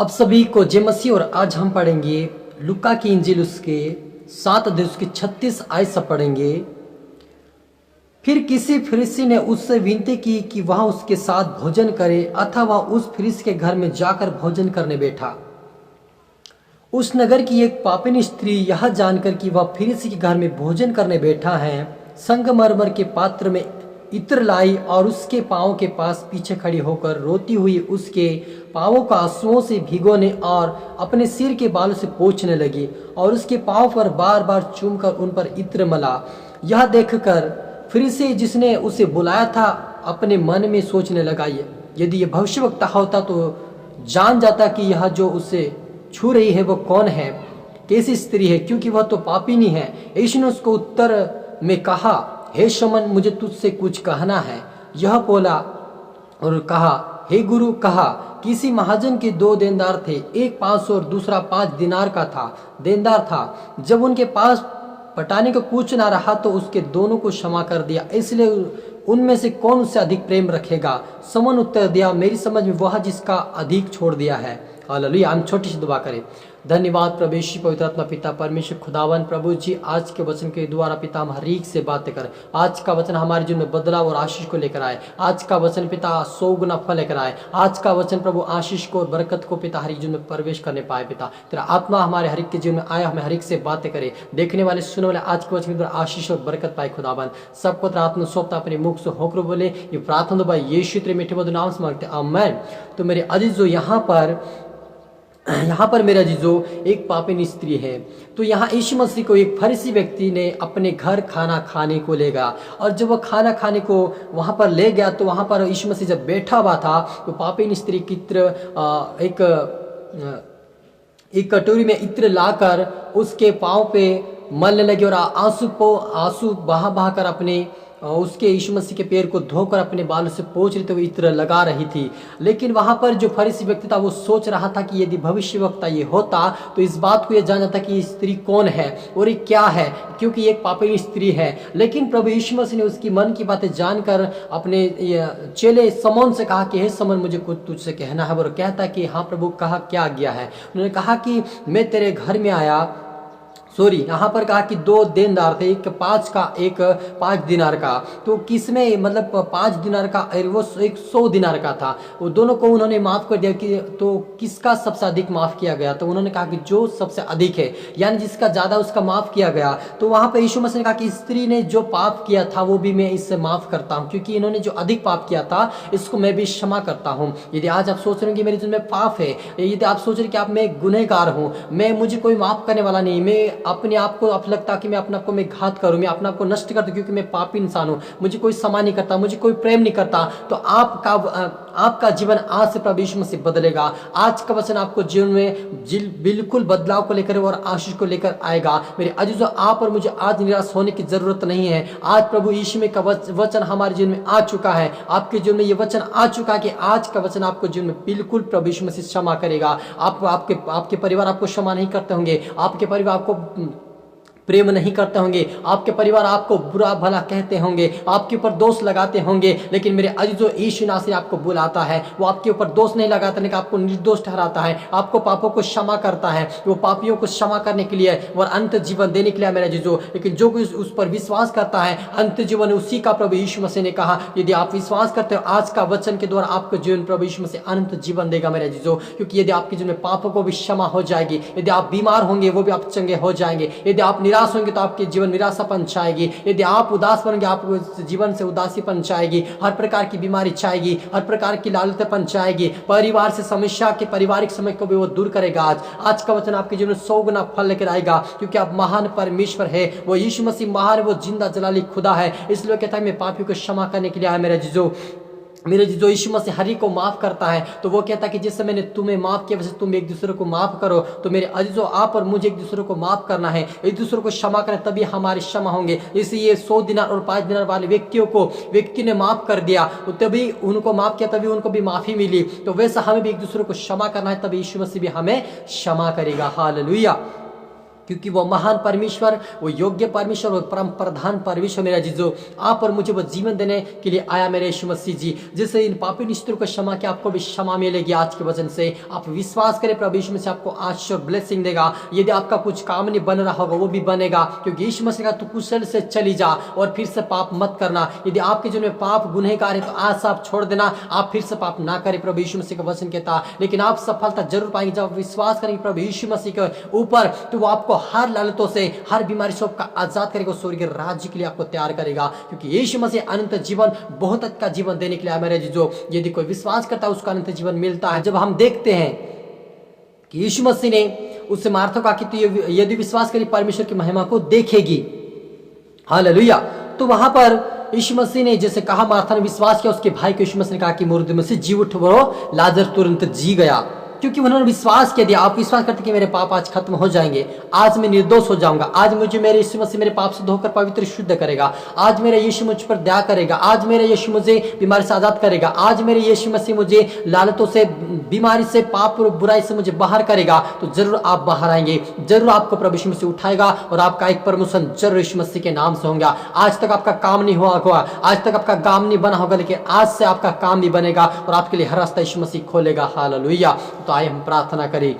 अब सभी को जय मसीह। और आज हम पढ़ेंगे लुका की इंजील उसके 7 अध्याय उसके 36 आयत से पढ़ेंगे। फिर किसी फरीसी ने उससे विनती की कि वह उसके साथ भोजन करे, अतः वह उस फरीसी के घर में जाकर भोजन करने बैठा। उस नगर की एक पापिनी स्त्री यह जानकर कि वह फरीसी के घर में भोजन करने बैठा है, संगमरमर के पात्र में इत्र लाई और उसके पांव के पास पीछे खड़ी होकर रोती हुई उसके पांवों का आंसुओं से भिगोने और अपने सिर के बालों से पोंछने लगी और उसके पांव पर बार बार चूमकर उन पर इत्र मला। यह देखकर फरीसी जिसने उसे बुलाया था अपने मन में सोचने लगा, यदि यह भविष्यवक्ता होता तो जान जाता कि यह जो उसे छू रही है वो कौन है, कैसी स्त्री है, क्योंकि वह तो पापिनी है। यीशु ने उसको उत्तर में कहा, हे शमन, मुझे तुझसे कुछ कहना है। यह बोला और कहा, हे गुरु, कहा। किसी महाजन के 2 देनदार थे, एक 500 और दूसरा 5 दिनार का देनदार था। जब उनके पास पटाने को कुछ ना रहा तो उसके दोनों को क्षमा कर दिया। इसलिए उनमें से कौन उससे अधिक प्रेम रखेगा? शमौन उत्तर दिया, मेरी समझ में वह जिसका अधिक छोड़ दिया है। हालेलुया। हम छोटी सी दुआ करें। धन्यवाद प्रभु यीशु पवित्र आत्मा पिता परमेश्वर खुदावन प्रभु जी, आज के वचन के द्वारा पिता हम हर एक से बातें करें। आज का वचन हमारे जीवन में बदलाव और आशीष को लेकर आए। आज का वचन पिता 100 गुना फल लेकर आए। आज का वचन प्रभु आशीष को और बरकत को पिता हर एक जीवन में प्रवेश करने पाए। पिता तेरा आत्मा हमारे हर एक के जीवन में आया, हमें हर एक से बातें करे। देखने वाले सुनने वाले आज के वचन के द्वारा आशीष और बरकत पाए। खुदावन सबको तेरा आत्मा सौंपता अपने मुख से होकर बोले। ये प्रार्थना भाई यीशु तेरे मीठे मधुर नाम से मांगते हैं, आमीन। तो मेरे अजीजों, यहाँ पर मेरा जीजो एक पापिनी स्त्री है। तो यहाँ यीशु मसीह को एक फरीसी व्यक्ति ने अपने घर खाना खाने को ले गया, और जब वह खाना खाने को वहाँ पर ले गया तो वहाँ पर यीशु मसीह जब बैठा हुआ था तो पापिनी स्त्री की एक कटोरी में इत्र लाकर उसके पाँव पे मलने लगी और आंसू बहा बहा कर अपने उसके यीशु मसीह के पैर को धोकर अपने बालों से पोंछ रही, तो वो इत्र लगा रही थी। लेकिन वहां पर जो फरीसी व्यक्ति था वो सोच रहा था कि यदि भविष्यवक्ता ये होता तो इस बात को ये जान जाता कि ये स्त्री कौन है और ये क्या है, क्योंकि एक पापिनी स्त्री है। लेकिन प्रभु यीशु मसीह ने उसकी मन की बातें जानकर अपने चेले शमौन से कहा कि हे शमौन, मुझे कुछ तुझसे कहना है। और कहता कि हाँ प्रभु, कहा क्या आज्ञा है? उन्होंने कहा कि मैं तेरे घर में आया, यहाँ पर कहा कि 2 देनदार थे, एक 5 का एक 5 दिनार का। तो किसमें मतलब 5 दिनार का वो एक 100 दिनार का था, वो दोनों को उन्होंने माफ कर दिया। कि तो किसका सबसे अधिक माफ किया गया? तो उन्होंने कहा कि जो सबसे अधिक है, यानी जिसका ज्यादा उसका माफ किया गया। तो वहां पर यीशु मसीह ने कहा कि स्त्री ने जो पाप किया था वो भी मैं इससे माफ करता हूँ, क्योंकि इन्होंने जो अधिक पाप किया था इसको मैं भी क्षमा करता हूँ। यदि आज आप सोच रहे हैं कि मेरे जीवन में पाप है, यदि आप सोच रहे हैं कि आप मैं गुनहगार हूँ, मुझे कोई माफ करने वाला नहीं, मैं अपने आप को आप लगता कि मैं अपने आप को मैं घात करूं, मैं अपने आप को नष्ट कर दूं, क्योंकि मैं पापी इंसान हूं, मुझे कोई सम्मान नहीं करता, मुझे कोई प्रेम नहीं करता, तो आपका जीवन आज से प्रभु यीशु मसीह बदलेगा। आज का वचन आपको जीवन में बिल्कुल बदलाव को लेकर और आशीष को लेकर आएगा। मेरे अजीजों, आप और मुझे आज निराश होने की जरूरत नहीं है। आज प्रभु यीशु में का वचन हमारे जीवन में आ चुका है। आपके जीवन में यह वचन आ चुका है कि आज का वचन आपको जीवन में बिल्कुल प्रभु यीशु मसीह क्षमा करेगा। आपके परिवार आपको क्षमा नहीं करते होंगे, आपके परिवार आपको प्रेम नहीं करते होंगे, आपके परिवार आपको बुरा भला कहते होंगे, आपके ऊपर दोष लगाते होंगे। लेकिन मेरे अजीजों, यीशु नासरी आपको बुलाता है, वो आपके ऊपर दोष नहीं लगाता, लेकिन आपको निर्दोष ठहराता है, आपको पापों को क्षमा करता है। वो पापियों को क्षमा करने के लिए और अंत जीवन देने के लिए मेरे अजीजों। लेकिन जो कोई उस पर विश्वास करता है, अंत जीवन उसी का प्रभु यीशु मसीह ने कहा। यदि आप विश्वास करते हो, आज का वचन के द्वारा आपको जीवन प्रभु यीशु मसीह अनंत जीवन देगा मेरे अजीजों। क्योंकि यदि आपके जीवन में पापों को भी क्षमा हो जाएगी, यदि आप बीमार होंगे वो भी आप चंगे हो जाएंगे, यदि आप निराश होंगे तो आपके जीवन निराशापन छाएगी, यदि आप उदास बनेंगे आपको जीवन से उदासीपन छाएगी, हर प्रकार की बीमारी छाएगी, हर प्रकार की लालतेपन छाएगी, परिवार से समस्या के पारिवारिक समय को भी वो दूर करेगा। आज का वचन आपके जीवन में 100 गुना फल लेकर आएगा, क्योंकि आप महान परमेश्वर है, वो यीशु मसीह महान है, वो जिंदा जलाली खुदा है। इसलिए कहता है मैं पापियों को क्षमा करने के लिए आया। मेरे जो यीशु मसीह हर एक को माफ करता है, तो वो कहता है कि जैसे मैंने तुम्हें माफ किया वैसे तुम एक दूसरे को माफ करो। तो मेरे अजीजों, आप और मुझे एक दूसरे को माफ करना है, एक दूसरे को क्षमा करें, तभी हमारे क्षमा होंगे। इसलिए 100 दिनार और 5 दिनार वाले व्यक्ति ने माफ कर दिया, तो तभी उनको माफ किया, तभी उनको भी माफी मिली। तो वैसा हमें भी एक दूसरे को क्षमा करना है, तभी यीशु मसीह भी हमें क्षमा करेगा। हालेलुया। क्योंकि वो महान परमेश्वर, वो योग्य परमेश्वर, वो परम प्रधान परमेश्वर मेरा जीजो आप और मुझे वो जीवन देने के लिए आया मेरे यीशु मसीह जी। जिससे इन पापी निष्ठुरों को क्षमा कि आपको भी क्षमा मिलेगी आज के वचन से। आप विश्वास करें प्रभु यीशु मसीह आपको आशीष और ब्लेसिंग देगा। यदि आपका कुछ काम नहीं बन रहा होगा वो भी बनेगा, क्योंकि यीशु मसीह का तू कुशल से चली जा और फिर से पाप मत करना। यदि आपके जीवन में पाप गुनहगार है तो आज से आप छोड़ देना, आप फिर से पाप ना करें। प्रभु यीशु मसीह का वचन कहता, लेकिन आप सफलता जरूर पाएंगे जब विश्वास करेंगे प्रभु यीशु मसीह के ऊपर। तो वो आपको हर लालतों से, हर बीमारी से आपका आजाद करेगा, स्वर्गीय राज्य के लिए आपको तैयार करेगा। क्योंकि यीशु मसीह अनंत जीवन, बहुत अच्छा जीवन देने के लिए मेरे जीजो, यदि कोई विश्वास करता है उसका अनंत जीवन मिलता है। जब हम देखते हैं कि यीशु मसीह ने उससे मार्था को कहा कि तू यदि विश्वास करी परमेश्वर की महिमा को देखेगी, हालेलुया। तो वहां पर यीशु मसीह ने जैसे कहा, मार्था ने विश्वास किया, उसके भाई को यीशु मसीह ने कहा कि मुर्दे में से जी उठ, वो लाजर तुरंत जी गया, क्योंकि उन्होंने विश्वास किया। आप विश्वास करते कि मेरे पाप आज खत्म हो जाएंगे, आज मैं निर्दोष हो जाऊंगा, आज मुझे मेरे यीशु मसीह मेरे पाप से धोकर पवित्र शुद्ध करेगा, आज मेरा यीशु मुझ पर दया करेगा, आज मेरा यीशु मुझे बीमारी से आजाद करेगा, आज मेरे यीशु मसीह मुझे लालतों से, बीमारी से, पाप और बुराई से मुझे बाहर करेगा। तो जरूर आप बाहर आएंगे, जरूर आपको प्रभु यीशु मसीह उठाएगा और आपका एक प्रमोशन जरूर यीशु मसीह के नाम से होगा। आज तक आपका काम नहीं हुआ होगा, आज तक आपका काम नहीं बना होगा, लेकिन आज से आपका काम भी बनेगा और आपके लिए हर रास्ता यीशु मसीह खोलेगा। हालेलुया। तो आइए हम प्रार्थना करें।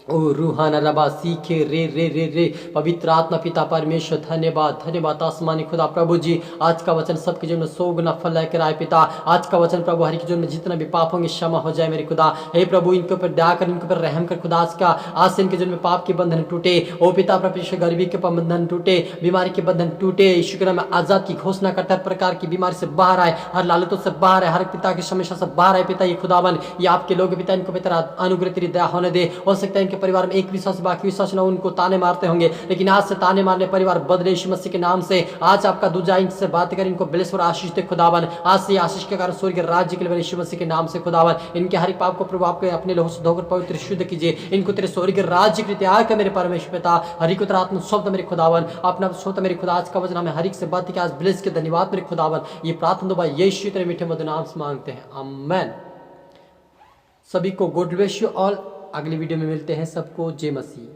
ओ रूहाना रबा सीखे रे रे रे रे पवित्र आत्मा पिता परमेश्वर, धन्यवाद धन्यवाद आसमानी खुदा प्रभु जी। आज का वचन सबके जीवन में 100 गुना फल लेकर आए पिता। आज का वचन प्रभु हर के जीवन में जितना भी पाप होंगे क्षमा हो जाए मेरे खुदा। हे प्रभु इनके ऊपर दया कर, इनके ऊपर रहम कर खुदा। आज से इनके जीवन में पाप के बंधन टूटे, ओ पिता परमेश्वर, गरीबी के बंधन टूटे, बीमारी के बंधन टूटे। यीशु के नाम में आजाद की घोषणा करता है, प्रकार की बीमारी से बाहर आए, हर लालतों से बाहर आए, हर पिता की समस्या से बाहर आए पिता। ये खुदावन ये आपके लोग पिता, इनको पिता अनुग्रह तेरी दया होने दे। हो सकता है इनके परिवार में एक विश्वास बाकी विश्वास ना, उनको ताने मारते होंगे, लेकिन आज से ताने मारने परिवार बदले यीशु मसीह के नाम से। आज आपका दूजा इनसे बात कर, इनको ब्लेस और आशीष दे खुदावन। आज से आशीष के कारण स्वर्ग के राज्य के लिए यीशु मसीह के नाम से खुदावन। इनके हर एक पाप को प्रभु आपके अपने लोगों से धोकर पवित्र शुद्ध कीजिए। इनको तेरे स्वर्ग के राज्य के लिए तैयार कर मेरे परमेश्वर पिता। हरि को तेरा आत्मा शब्द मेरे खुदावन, अपना शब्द मेरे खुदा। आज का वचन हमें हर एक से बात की आज ब्लेस के धन्यवाद मेरे खुदावन। ये प्रार्थना दुआ यीशु तेरे मीठे मधुर नाम से मांगते हैं, आमेन। सभी को गॉड ब्लेस यू ऑल। अगली वीडियो में मिलते हैं, सबको जय मसीह।